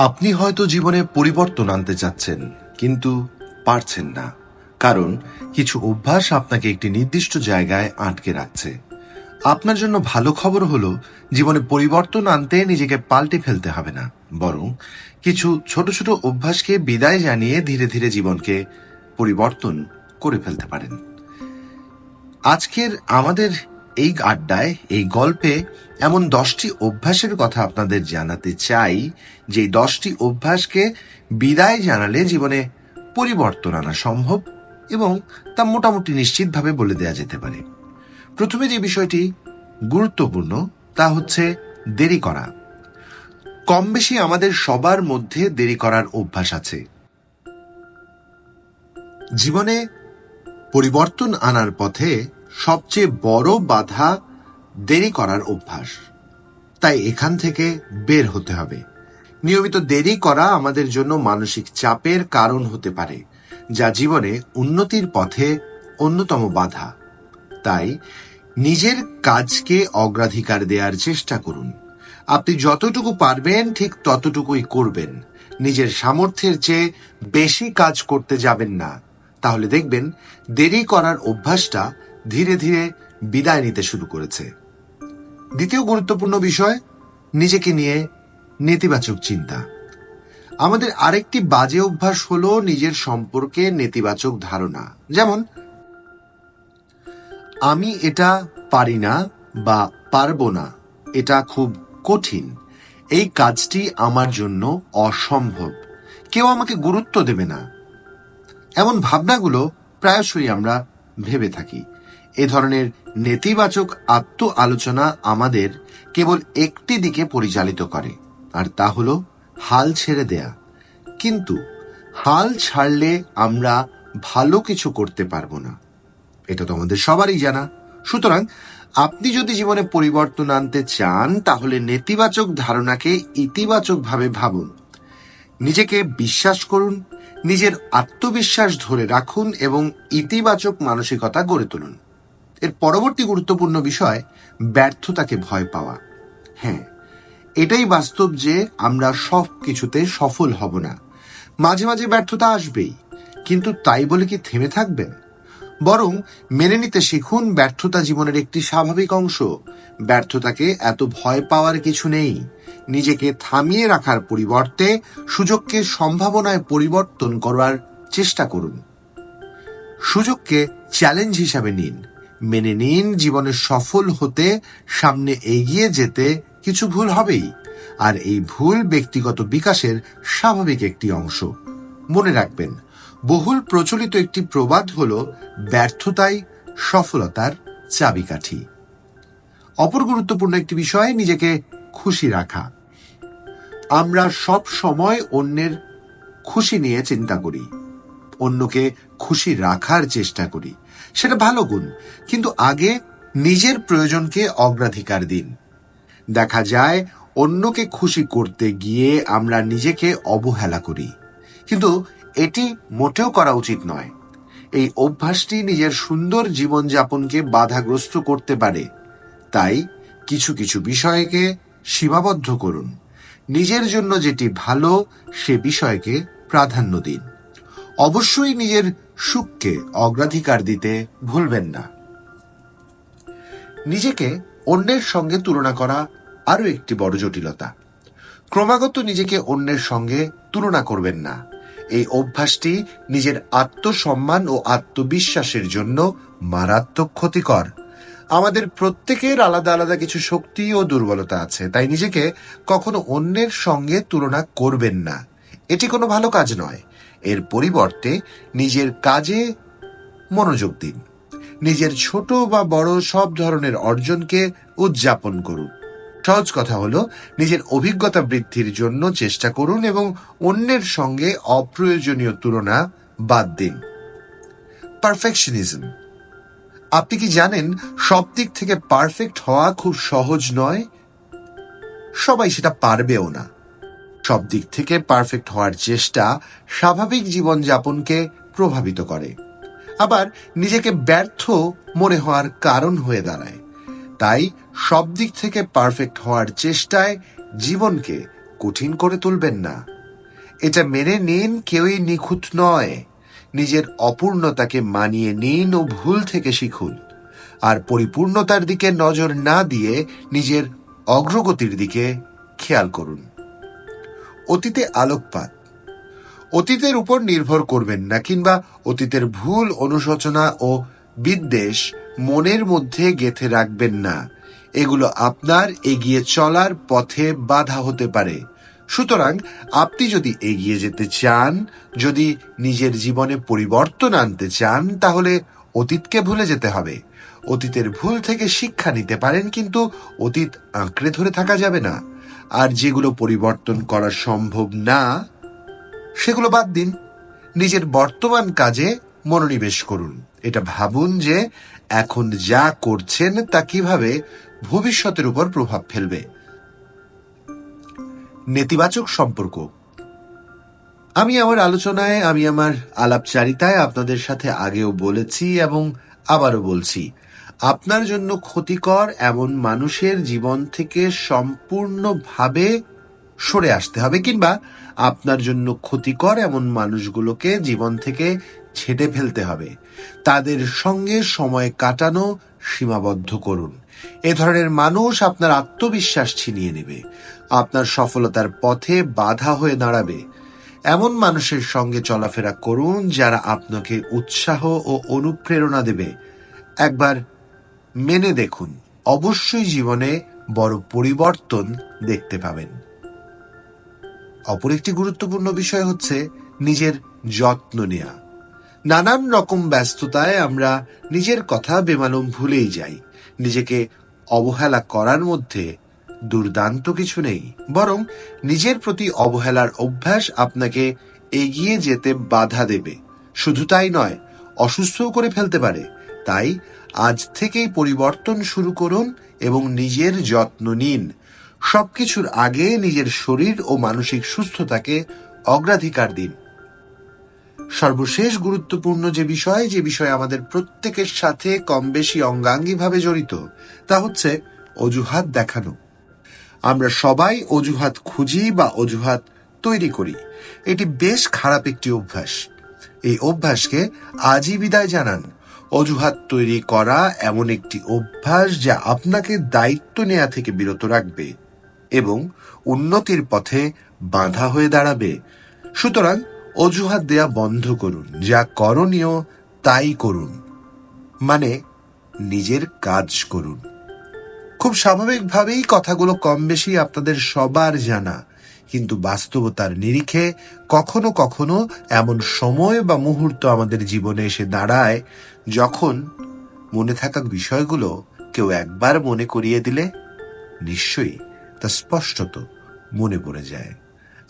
আপনি হয়তো জীবনে পরিবর্তন আনতে চাচ্ছেন, কিন্তু পারছেন না, কারণ কিছু অভ্যাস আপনাকে একটি নির্দিষ্ট জায়গায় আটকে রাখছে। আপনার জন্য ভালো খবর হলো, জীবনে পরিবর্তন আনতে নিজেকে পাল্টে ফেলতে হবে না, বরং কিছু ছোট ছোট অভ্যাসকে বিদায় জানিয়ে ধীরে ধীরে জীবনকে পরিবর্তন করে ফেলতে পারেন। আজকের আমাদের এই আড্ডায়, এই গল্পে এমন 10টি অভ্যাসের কথা আপনাদের জানাতে চাই, যে 10টি অভ্যাসকে বিদায় জানালে জীবনে পরিবর্তন আনা সম্ভব এবং তা মোটামুটি নিশ্চিতভাবে বলে দেয়া যেতে পারে। প্রথমে যে বিষয়টি গুরুত্বপূর্ণ তা হচ্ছে দেরি করা। কম বেশি আমাদের সবার মধ্যে দেরি করার অভ্যাস আছে। জীবনে পরিবর্তন আনার পথে সবচেয়ে বড় বাধা দেরি করার অভ্যাস। তাই এখান থেকে বের হতে হবে। নিয়মিত দেরি করা আমাদের জন্য মানসিক চাপের কারণ হতে পারে, যা জীবনে উন্নতির পথে অন্যতম বাধা। তাই নিজের কাজকে অগ্রাধিকার দেওয়ার চেষ্টা করুন। আপনি যতটুকু পারবেন ঠিক ততটুকুই করবেন। নিজের সামর্থ্যের চেয়ে বেশি কাজ করতে যাবেন না, তাহলে দেখবেন দেরি করার অভ্যাসটা ধীরে ধীরে বিদায় নিতে শুরু করেছে। দ্বিতীয় গুরুত্বপূর্ণ বিষয়, নিজেকে নিয়ে নেতিবাচক চিন্তা। আমাদের আরেকটি বাজে অভ্যাস হলো নিজের সম্পর্কে নেতিবাচক ধারণা। যেমন, আমি এটা পারি না বা পারবো না, এটা খুব কঠিন, এই কাজটি আমার জন্য অসম্ভব, কেউ আমাকে গুরুত্ব দেবে না। এমন ভাবনাগুলো প্রায়শই আমরা ভেবে থাকি। এ ধরনের নেতিবাচক আত্ম আলোচনা আমাদের কেবল একটি দিকে পরিচালিত করে, আর তা হলো হাল ছেড়ে দেয়া। কিন্তু হাল ছাড়লে আমরা ভালো কিছু করতে পারবো না, এটা তো আমাদের সবারই জানা। সুতরাং আপনি যদি জীবনে পরিবর্তন আনতে চান, তাহলে নেতিবাচক ধারণাকে ইতিবাচকভাবে ভাবুন। নিজেকে বিশ্বাস করুন, নিজের আত্মবিশ্বাস ধরে রাখুন এবং ইতিবাচক মানসিকতা গড়ে তুলুন। এর পরবর্তী গুরুত্বপূর্ণ বিষয়, ব্যর্থতাকে ভয় পাওয়া। হ্যাঁ, এটাই বাস্তব যে আমরা সব কিছুতে সফল হব না। মাঝে মাঝে ব্যর্থতা আসবেই, কিন্তু তাই বলে কি থেমে থাকবেন? বরং মেনে নিতে শিখুন, ব্যর্থতা জীবনের একটি স্বাভাবিক অংশ। ব্যর্থতাকে এত ভয় পাওয়ার কিছু নেই। নিজেকে থামিয়ে রাখার পরিবর্তে সুযোগকে সম্ভাবনায় পরিবর্তন করার চেষ্টা করুন। সুযোগকে চ্যালেঞ্জ হিসাবে নিন। মেনে নিন, জীবনে সফল হতে, সামনে এগিয়ে যেতে কিছু ভুল হবেই, আর এই ভুল ব্যক্তিগত বিকাশের স্বাভাবিক একটি অংশ। মনে রাখবেন, বহুল প্রচলিত একটি প্রবাদ হল, ব্যর্থতাই সফলতার চাবিকাঠি। অপর গুরুত্বপূর্ণ একটি বিষয়, নিজেকে খুশি রাখা। আমরা সব সময় অন্যের খুশি নিয়ে চিন্তা করি, অন্যকে খুশি রাখার চেষ্টা করি। সেটা ভালো গুণ, কিন্তু আগে নিজের প্রয়োজনকে অগ্রাধিকার দিন। দেখা যায় অন্যকে খুশি করতে গিয়ে আমরা নিজেকে অবহেলা করি, কিন্তু এটি মোটেও করা উচিত নয়। এই অভ্যাসটি নিজের সুন্দর জীবনযাপনকে বাধাগ্রস্ত করতে পারে। তাই কিছু কিছু বিষয়কে সীমাবদ্ধ করুন। নিজের জন্য যেটি ভালো সে বিষয়কে প্রাধান্য দিন। অবশ্যই নিজের সুখকে অগ্রাধিকার দিতে ভুলবেন না। নিজেকে অন্যের সঙ্গে তুলনা করা আরো একটি বড় জটিলতা। ক্রমাগত নিজেকে অন্যের সঙ্গে তুলনা করবেন না। এই অভ্যাসটি নিজের আত্মসম্মান ও আত্মবিশ্বাসের জন্য মারাত্মক ক্ষতিকর। আমাদের প্রত্যেকের আলাদা আলাদা কিছু শক্তি ও দুর্বলতা আছে, তাই নিজেকে কখনো অন্যের সঙ্গে তুলনা করবেন না। এটি কোনো ভালো কাজ নয়। এর পরিবর্তে নিজের কাজে মনোযোগ দিন। নিজের ছোট বা বড় সব ধরনের অর্জনকে উদযাপন করুন। সহজ কথা হলো, নিজের অভিজ্ঞতা বৃদ্ধির জন্য চেষ্টা করুন এবং অন্যের সঙ্গে অপ্রয়োজনীয় তুলনা বাদ দিন। পারফেকশনিজম। আপনি কি জানেন, সব দিক থেকে পারফেক্ট হওয়া খুব সহজ নয়। সবাই সেটা পারবেও না। সব দিক থেকে পারফেক্ট হওয়ার চেষ্টা স্বাভাবিক জীবনযাপনকে প্রভাবিত করে, আবার নিজেকে ব্যর্থ মনে হওয়ার কারণ হয়ে দাঁড়ায়। তাই সব দিক থেকে পারফেক্ট হওয়ার চেষ্টায় জীবনকে কঠিন করে তুলবেন না। এটা মেনে নিন কেউই নিখুঁত নয়। নিজের অপূর্ণতাকে মানিয়ে নিন ও ভুল থেকে শিখুন। আর পরিপূর্ণতার দিকে নজর না দিয়ে নিজের অগ্রগতির দিকে খেয়াল করুন। অতীতে আলোকপাত। অতীতের উপর নির্ভর করবেন না, কিংবা অতীতের ভুল অনুশোচনা ও বিদ্বেষ মনের মধ্যে গেঁথে রাখবেন না। এগুলো আপনার এগিয়ে চলার পথে বাধা হতে পারে। সুতরাং আপনি যদি এগিয়ে যেতে চান, যদি নিজের জীবনে পরিবর্তন আনতে চান, তাহলে অতীতকে ভুলে যেতে হবে। অতীতের ভুল থেকে শিক্ষা নিতে পারেন, কিন্তু অতীত আঁকড়ে ধরে থাকা যাবে না। আর যেগুলো পরিবর্তন করা সম্ভব না, সেগুলো বাদ দিন। নিজের বর্তমান কাজে মনোনিবেশ করুন। এটা ভাবুন যে এখন যা করছেন তা কিভাবে ভবিষ্যতের উপর প্রভাব ফেলবে। নেতিবাচক সম্পর্ক। আমি আমার আলোচনায়, আমি আমার আলাপচারিতায় আপনাদের সাথে আগেও বলেছি এবং আবারও বলছি, আপনার জন্য ক্ষতিকর এমন মানুষের জীবন থেকে সম্পূর্ণভাবে সরে আসতে হবে, কিংবা আপনার জন্য ক্ষতিকর এমন মানুষগুলোকে জীবন থেকে ছেঁটে ফেলতে হবে। তাদের সঙ্গে সময় কাটানো সীমাবদ্ধ করুন। এ ধরনের মানুষ আপনার আত্মবিশ্বাস ছিনিয়ে নেবে, আপনার সফলতার পথে বাধা হয়ে দাঁড়াবে। এমন মানুষের সঙ্গে চলাফেরা করুন যারা আপনাকে উৎসাহ ও অনুপ্রেরণা দেবে। একবার মেনে দেখুন, অবশ্যই জীবনে বড় পরিবর্তন দেখতে পাবেন। অপর একটি গুরুত্বপূর্ণ বিষয় হচ্ছে নিজের যত্ন নেওয়া। নানান রকম ব্যস্ততায় আমরা নিজের কথা বেমালুম ভুলেই যাই। নিজেকে অবহেলা করার মধ্যে দুর্দান্ত কিছু নেই, বরং নিজের প্রতি অবহেলার অভ্যাস আপনাকে এগিয়ে যেতে বাধা দেবে। শুধু তাই নয়, অসুস্থও করে ফেলতে পারে। তাই আজ থেকেই পরিবর্তন শুরু করুন এবং নিজের যত্ন নিন। সবকিছুর আগে নিজের শরীর ও মানসিক সুস্থতাকে অগ্রাধিকার দিন। সর্বশেষ গুরুত্বপূর্ণ যে বিষয় আমাদের প্রত্যেকের সাথে কম বেশি অঙ্গাঙ্গিভাবে জড়িত, তা হচ্ছে অজুহাত দেখানো। আমরা সবাই অজুহাত খুঁজি বা অজুহাত তৈরি করি। এটি বেশ খারাপ একটি অভ্যাস। এই অভ্যাসকে আজই বিদায় জানান। অজুহাত তৈরি করা এমন একটি অভ্যাস যা আপনাকে দায়িত্ব নেওয়া থেকে বিরত রাখবে এবং উন্নতির পথে বাধা হয়ে দাঁড়াবে। সুতরাং অজুহাত দেয়া বন্ধ করুন। যা করণীয় তাই করুন, মানে নিজের কাজ করুন। খুব স্বাভাবিকভাবেই কথাগুলো কম বেশি আপনাদের সবার জানা, কিন্তু বাস্তবতার নিরিখে কখনো কখনো এমন সময় বা মুহূর্ত আমাদের জীবনে এসে দাঁড়ায় যখন মনে থাকা বিষয়গুলো কেউ একবার মনে করিয়ে দিলে নিশ্চয়ই তা স্পষ্টত মনে পড়ে যায়।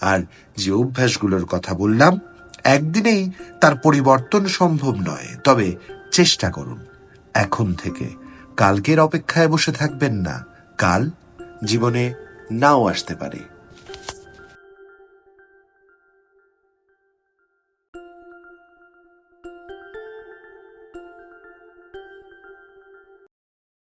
আর যে অভ্যাসগুলোর কথা বললাম, একদিনেই তার পরিবর্তন সম্ভব নয়, তবে চেষ্টা করুন এখন থেকে। কালকের অপেক্ষায় বসে থাকবেন না, কাল জীবনে নাও আসতে পারে।